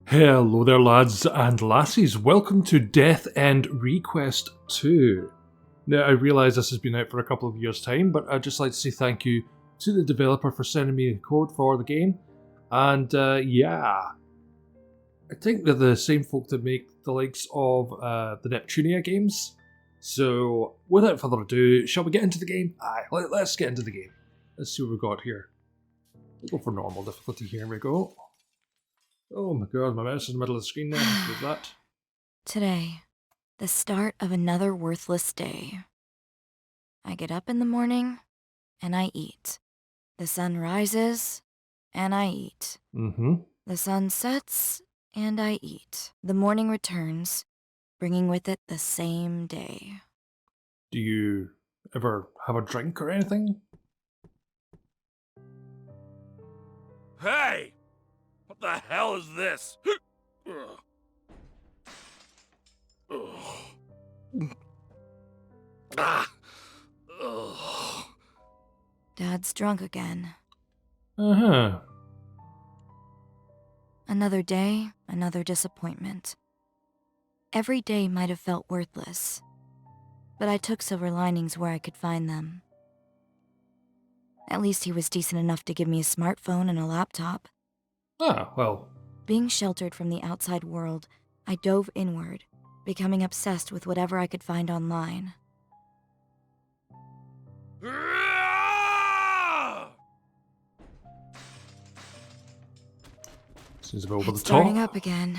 Hello there, lads and lassies. Welcome to Death End Request 2. Now, I realise this has been out for a couple of years' time, but I'd just like to say thank you to the developer for sending me a code for the game. And yeah, I think they're the same folk that make the likes of the Neptunia games. So, without further ado, shall we get into the game? Aye, let's get into the game. Let's see what we've got here. We'll go for normal difficulty. Here we go. Oh my god, my mouse is in the middle of the screen now. With that. Today, the start of another worthless day. I get up in the morning, and I eat. The sun rises, and I eat. The sun sets, and I eat. The morning returns, bringing with it the same day. Do you ever have a drink or anything? Hey! What the hell is this? Dad's drunk again. Uh-huh. Another day, another disappointment. Every day might have felt worthless, but I took silver linings where I could find them. At least he was decent enough to give me a smartphone and a laptop. Ah, well. Being sheltered from the outside world, I dove inward, becoming obsessed with whatever I could find online. Seems a bit over the top. Starting up again.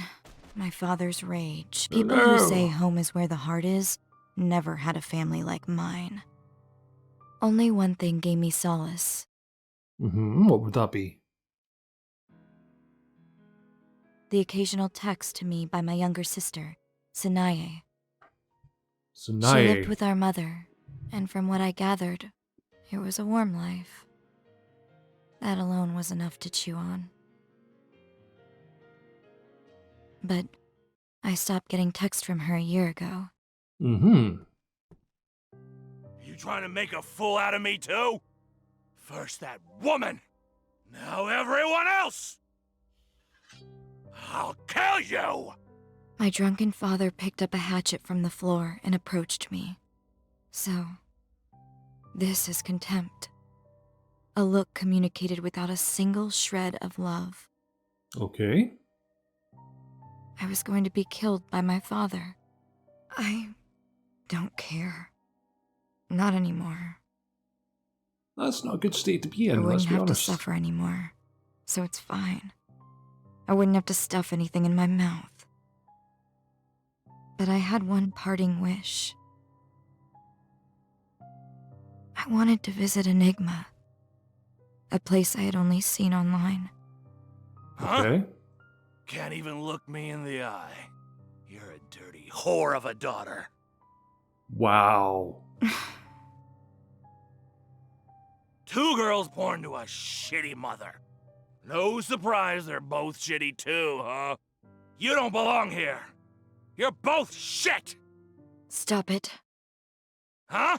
My father's rage. People who say home is where the heart is never had a family like mine. Only one thing gave me solace. What would that be? The occasional text to me by my younger sister, Sanae. Sanae. She lived with our mother, and from what I gathered, it was a warm life. That alone was enough to chew on. But I stopped getting texts from her a year ago. You trying to make a fool out of me too? First that woman, now everyone else! I'll kill you! My drunken father picked up a hatchet from the floor and approached me. So, this is contempt. A look communicated without a single shred of love. Okay. I was going to be killed by my father. I don't care. Not anymore. That's not a good state to be I in, let's wouldn't be have to honest. suffer anymore, so it's fine. I wouldn't have to stuff anything in my mouth. But I had one parting wish. I wanted to visit Enigma, a place I had only seen online. Huh? Okay. Can't even look me in the eye. You're a dirty whore of a daughter. Wow. Two girls born to a shitty mother. No surprise they're both shitty too, huh? You don't belong here. You're both shit! Stop it. Huh?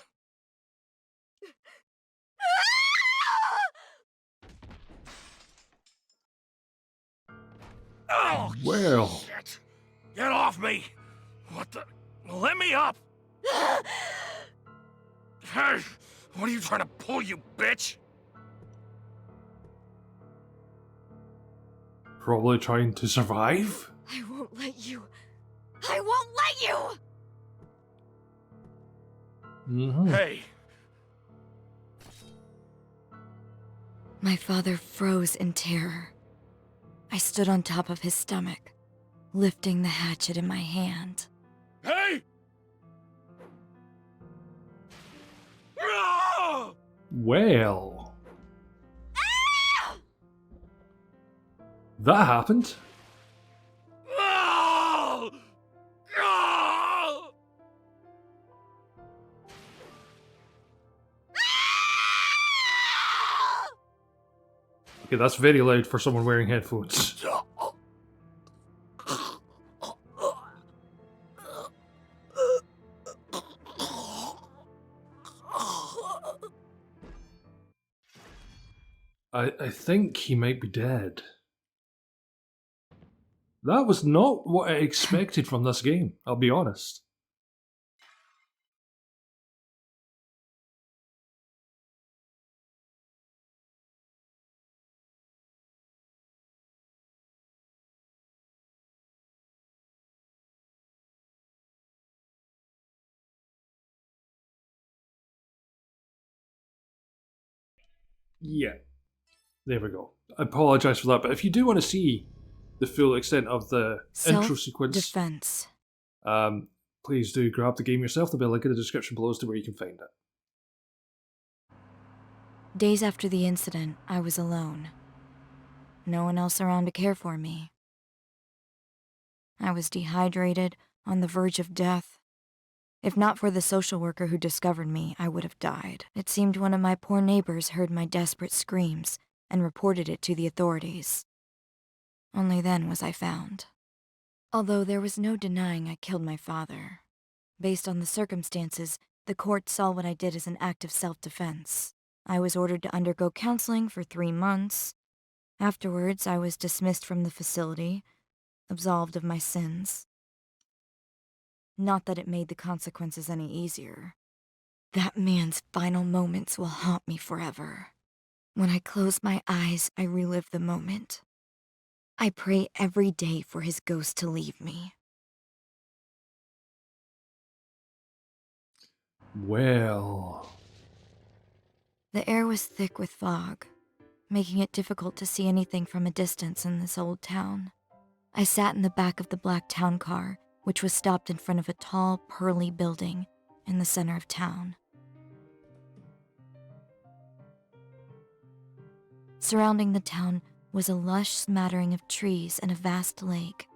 Oh, Well. shit! Get off me! What the? Let me up! Hey! What are you trying to pull, you bitch? Probably trying to survive? I won't let you. I won't let you! Hey! My father froze in terror. I stood on top of his stomach, lifting the hatchet in my hand. Hey! Ah! Well. That happened. Ah! Ah! Okay, that's very loud for someone wearing headphones. I think he might be dead. That was not what I expected from this game, I'll be honest. Yeah, there we go. I apologise for that, but if you do want to see the full extent of the intro sequence, Self-defense. please do grab the game yourself. There'll be a link in the description below as to where you can find it. Days after the incident, I was alone. No one else around to care for me. I was dehydrated, on the verge of death. If not for the social worker who discovered me, I would have died. It seemed one of my poor neighbors heard my desperate screams and reported it to the authorities. Only then was I found. Although there was no denying I killed my father. Based on the circumstances, the court saw what I did as an act of self-defense. I was ordered to undergo counseling for 3 months. Afterwards, I was dismissed from the facility, absolved of my sins. Not that it made the consequences any easier. That man's final moments will haunt me forever. When I close my eyes, I relive the moment. I pray every day for his ghost to leave me. Well... The air was thick with fog, making it difficult to see anything from a distance in this old town. I sat in the back of the black town car, which was stopped in front of a tall, pearly building in the center of town. Surrounding the town was a lush smattering of trees and a vast lake.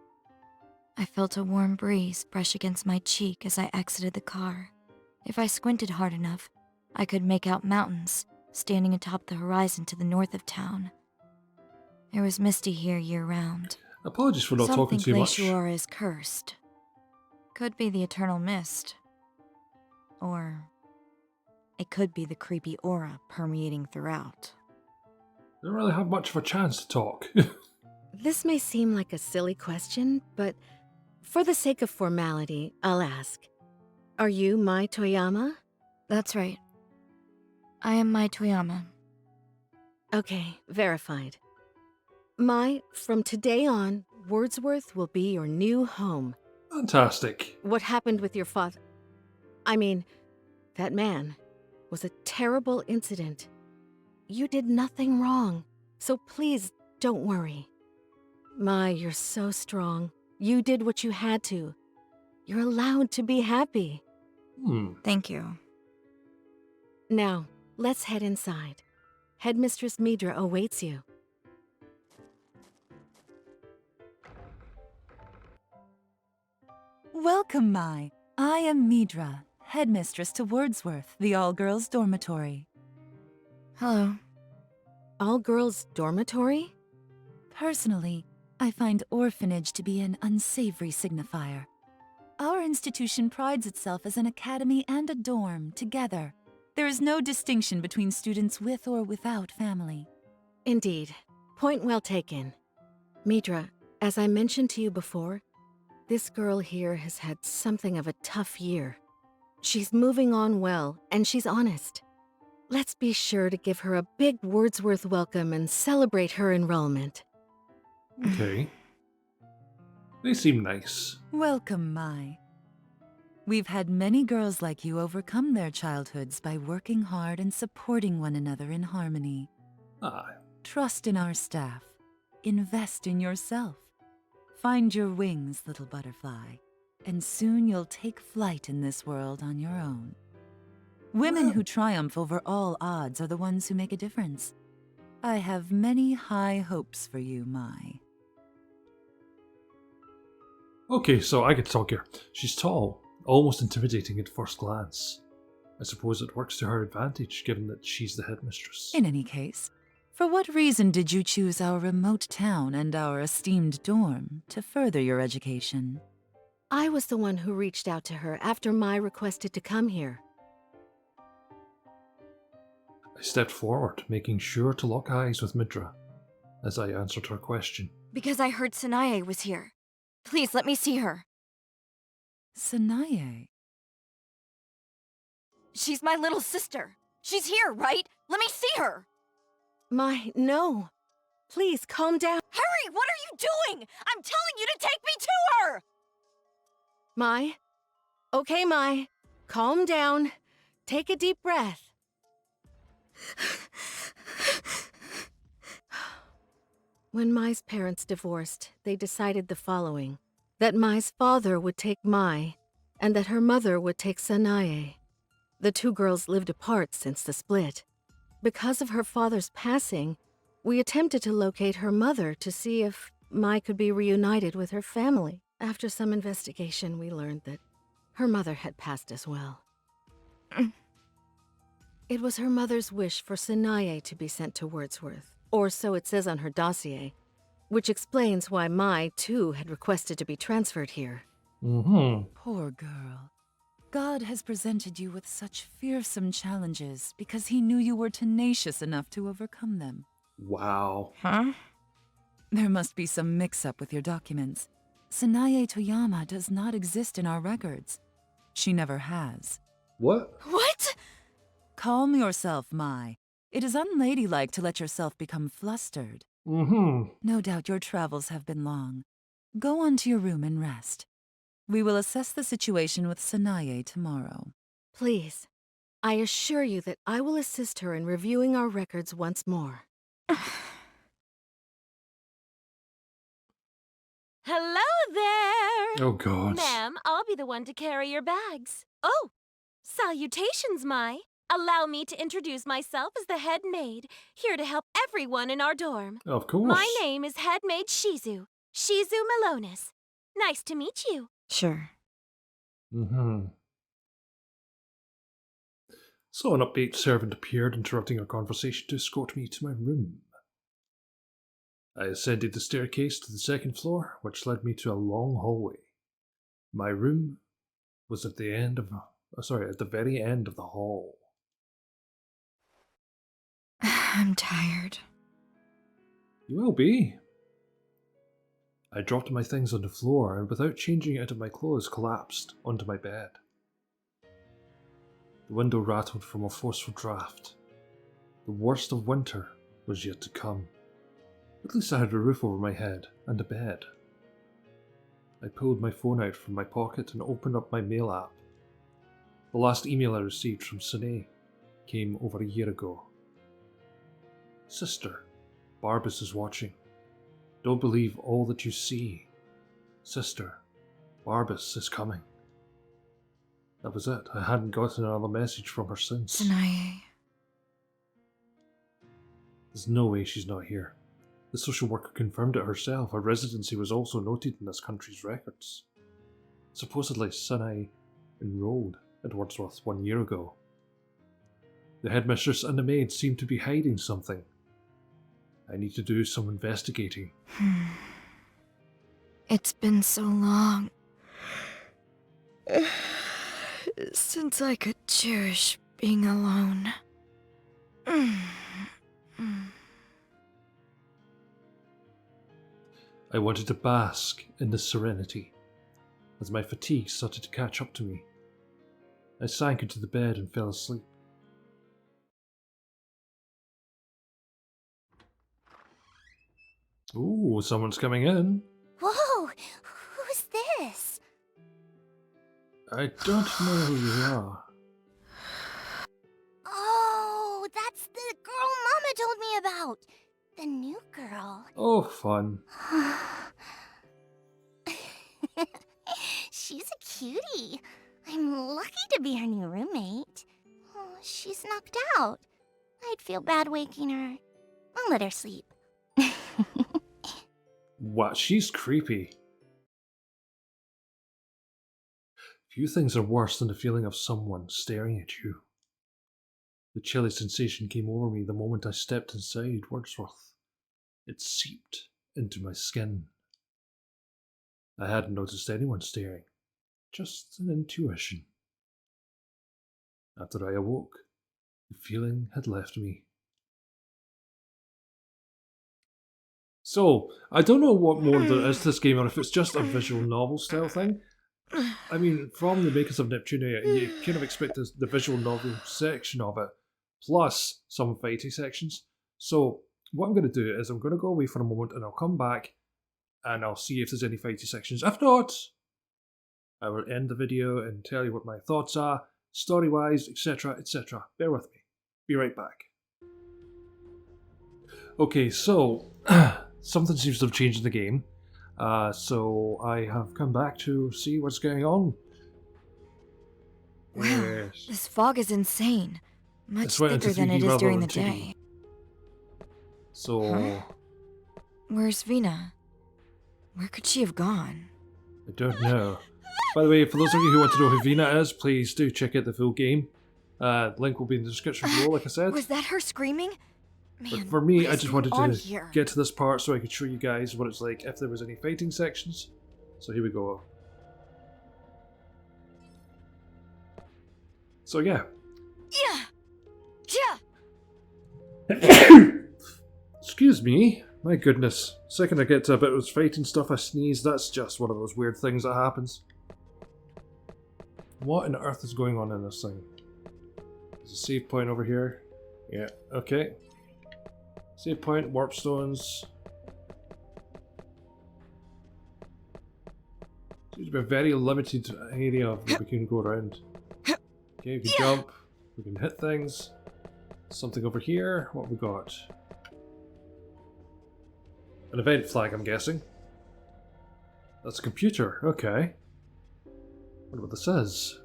I felt a warm breeze brush against my cheek as I exited the car. If I squinted hard enough, I could make out mountains standing atop the horizon to the north of town. It was misty here year-round. Apologies for not Some talking think too Lake much. Choara is cursed. Could be the eternal mist. Or it could be the creepy aura permeating throughout. Don't really have much of a chance to talk. This may seem like a silly question, but for the sake of formality, I'll ask. Are you Mai Toyama? That's right. I am Mai Toyama. Okay, verified. Mai, from today on, Wordsworth will be your new home. Fantastic. What happened with your father? I mean, that man was a terrible incident. You did nothing wrong, so please don't worry. Mai, you're so strong. You did what you had to. You're allowed to be happy. Thank you. Now, let's head inside. Headmistress Midra awaits you. Welcome, Mai. I am Midra, headmistress to Wordsworth, the all-girls dormitory. Hello. All-girls dormitory? Personally, I find orphanage to be an unsavory signifier. Our institution prides itself as an academy and a dorm together. There is no distinction between students with or without family. Indeed. Point well taken. Midra, as I mentioned to you before, this girl here has had something of a tough year. She's moving on well, and she's honest. Let's be sure to give her a big Wordsworth welcome and celebrate her enrollment. Okay. They seem nice. Welcome, Mai. We've had many girls like you overcome their childhoods by working hard and supporting one another in harmony. Ah, Trust in our staff. Invest in yourself. Find your wings, little butterfly, and soon you'll take flight in this world on your own. Women who triumph over all odds are the ones who make a difference. I have many high hopes for you, Mai. okay, so I get to talk here. She's tall, almost intimidating at first glance. I suppose it works to her advantage, given that she's the headmistress. In any case, for what reason did you choose our remote town and our esteemed dorm to further your education? I was the one who reached out to her after Mai requested to come here. I stepped forward, making sure to lock eyes with Midra as I answered her question. Because I heard Sanae was here. Please, let me see her. Sanae. She's my little sister. She's here, right? Let me see her! Mai, no. Please, calm down. Hurry! What are you doing? I'm telling you to take me to her! Mai. Okay, Mai. Calm down. Take a deep breath. When Mai's parents divorced, they decided the following: that Mai's father would take Mai, and that her mother would take Sanae. The two girls lived apart since the split. Because of her father's passing, we attempted to locate her mother to see if Mai could be reunited with her family. After some investigation, we learned that her mother had passed as well. It was her mother's wish for Sanae to be sent to Wordsworth, or so it says on her dossier, which explains why Mai, too, had requested to be transferred here. Poor girl. God has presented you with such fearsome challenges because he knew you were tenacious enough to overcome them. Wow. Huh? There must be some mix-up with your documents. Mai Toyama does not exist in our records. She never has. What? What? Calm yourself, Mai. It is unladylike to let yourself become flustered. No doubt your travels have been long. Go on to your room and rest. We will assess the situation with Sanae tomorrow. Please, I assure you that I will assist her in reviewing our records once more. Hello there! Oh, God. Ma'am, I'll be the one to carry your bags. Oh, salutations, Mai. Allow me to introduce myself as the head maid, here to help everyone in our dorm. Of course. My name is Head Maid Shizu Melonis. Nice to meet you. Sure. So an upbeat servant appeared, interrupting our conversation to escort me to my room. I ascended the staircase to the second floor, which led me to a long hallway. My room was at the very end of the hall. I'm tired. You will be. I dropped my things on the floor and, without changing out of my clothes, collapsed onto my bed. The window rattled from a forceful draft. The worst of winter was yet to come. At least I had a roof over my head and a bed. I pulled my phone out from my pocket and opened up my mail app. The last email I received from Sanae came over a year ago. Sister, Barbas is watching. Don't believe all that you see. Sister, Barbas is coming. That was it. I hadn't gotten another message from her since. Sanae. There's no way she's not here. The social worker confirmed it herself. Her residency was also noted in this country's records. Supposedly, Sanae enrolled at Wordsworth 1 year ago. The headmistress and the maid seem to be hiding something. I need to do some investigating. It's been so long since I could cherish being alone. I wanted to bask in this serenity, as my fatigue started to catch up to me. I sank into the bed and fell asleep. Ooh, someone's coming in. Whoa, who's this? I don't know who you are. Oh, that's the girl Mama told me about. The new girl. Oh, fun. She's a cutie. I'm lucky to be her new roommate. Oh, she's knocked out. I'd feel bad waking her. I'll let her sleep. What? She's creepy. Few things are worse than the feeling of someone staring at you. The chilly sensation came over me the moment I stepped inside Wordsworth. It seeped into my skin. I hadn't noticed anyone staring, just an intuition. After I awoke, the feeling had left me. So, I don't know what more there is to this game, or if it's just a visual novel style thing. I mean, from the makers of Neptunia, you kind of expect the visual novel section of it, plus some fighting sections. So, what I'm going to do is I'm going to go away for a moment and I'll come back and I'll see if there's any fighting sections. If not, I will end the video and tell you what my thoughts are, story-wise, etc, etc. Bear with me. Be right back. Okay, so, something seems to have changed in the game. So I have come back to see what's going on. Wow, Yes. this fog is insane. Much This went into thicker than 3D it is rather during the than 2D. day. So, Huh? Where's Vina? Where could she have gone? I don't know. By the way, for those of you who want to know who Vina is, please do check out the full game. Link will be in the description below, like I said. Was that her screaming? Man, But for me, what I is just going wanted on to here? get to this part so I could show you guys what it's like if there was any fighting sections. So here we go. So yeah. Yeah! Excuse me. My goodness. Second I get to a bit of fighting stuff, I sneeze. That's just one of those weird things that happens. What on earth is going on in this thing? There's a save point over here. Yeah, okay. Save point, warp stones. Seems to be a very limited area that we can go around. Okay, we can jump, we can hit things. Something over here, what have we got? An event flag, I'm guessing. That's a computer, okay. Wonder what this is.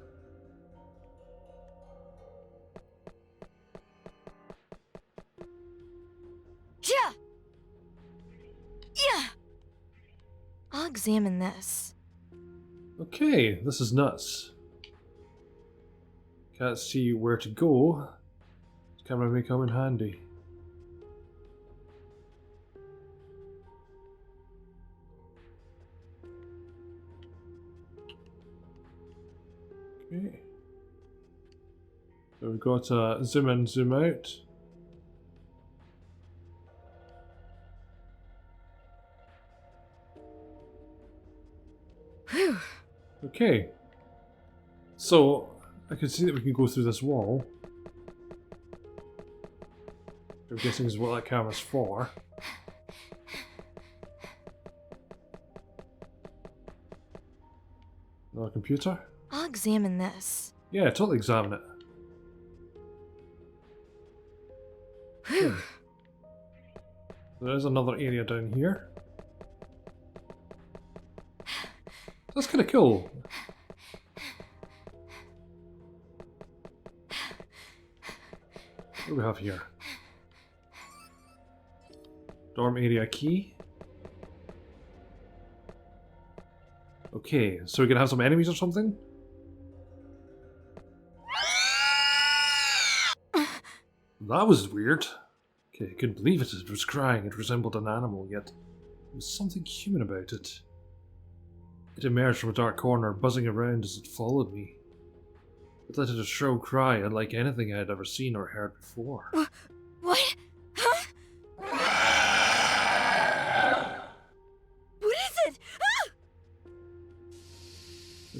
Yeah! I'll examine this. Okay, this is nuts. Can't see where to go. This camera may come in handy. Okay. So we've got zoom in, zoom out. Whew. Okay. So, I can see that we can go through this wall. I'm guessing is what that camera's for. Another computer? I'll examine this. Yeah, totally examine it. Whew. There is another area down here. That's kind of cool. What do we have here? Dorm area key. Okay, so we're gonna have some enemies or something? That was weird. Okay, I couldn't believe it. It was crying. It resembled an animal, yet there was something human about it. It emerged from a dark corner, buzzing around as it followed me. It let out a shrill cry, unlike anything I had ever seen or heard before. What? Huh? What is it? Ah!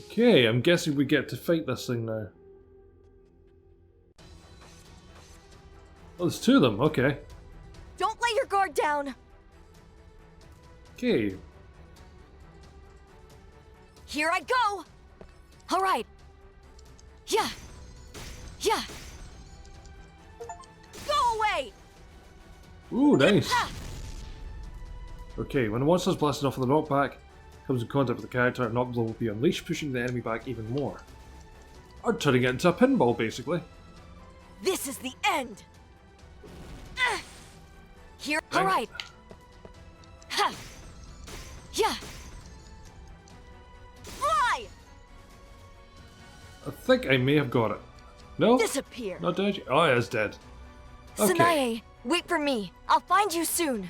Okay, I'm guessing we get to fight this thing now. Oh, there's two of them, okay. Don't let your guard down. Okay, Here I go. All right. Yeah. Yeah. Go away. ooh, nice. Okay, when the monster's blasted off of the knockback, comes in contact with the character, a knockblow will be unleashed, pushing the enemy back even more. Or turning it into a pinball, basically. This is the end. Here. Dang. All right. Ha. Yeah. Fly. I think I may have got it. No? Disappear. Not dead? Oh, it is dead. Okay. Sanae, wait for me. I'll find you soon.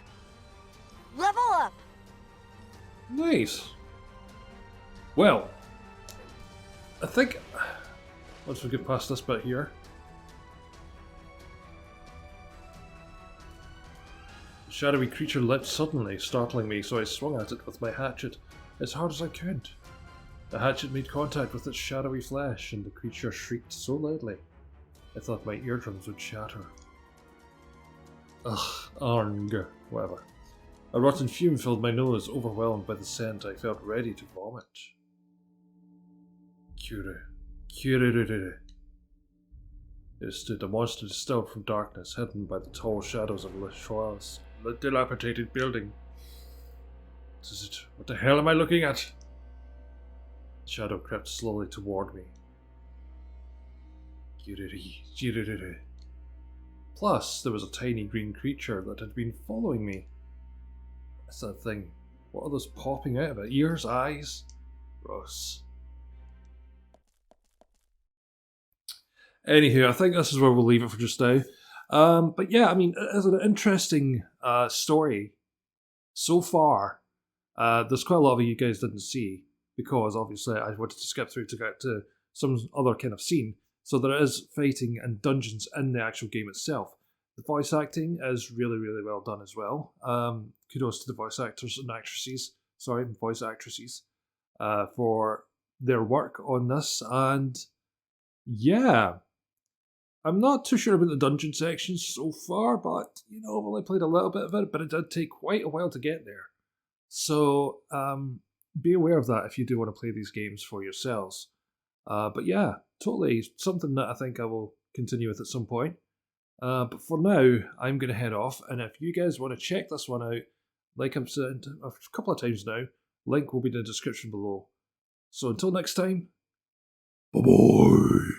Level up. Nice. Well, I think once we get past this bit here, shadowy creature leapt suddenly, startling me, so I swung at it with my hatchet as hard as I could. The hatchet made contact with its shadowy flesh, and the creature shrieked so loudly, I thought my eardrums would shatter. Ugh, arng, whatever. A rotten fume filled my nose, overwhelmed by the scent. I felt ready to vomit. Kyurururu. There stood a monster distilled from darkness, hidden by the tall shadows of Choara's dilapidated building. What is it? What the hell am I looking at? The shadow crept slowly toward me. Kyurururu. Plus, there was a tiny green creature that had been following me. What's that thing? What are those popping out of it? Ears? Eyes? Gross. Anywho, I think this is where we'll leave it for just now. But yeah, I mean, it's an interesting story so far. There's quite a lot of it you guys didn't see, because obviously I wanted to skip through to get to some other kind of scene. So there is fighting and dungeons in the actual game itself. The voice acting is really, really well done as well. Kudos to the voice actors and actresses, voice actresses, for their work on this. And yeah, I'm not too sure about the dungeon sections so far, but I've only played a little bit of it, but it did take quite a while to get there. So be aware of that if you do want to play these games for yourselves. But yeah, totally something that I think I will continue with at some point. But for now, I'm going to head off, and if you guys want to check this one out, like I've said a couple of times now, link will be in the description below. So until next time, bye-bye!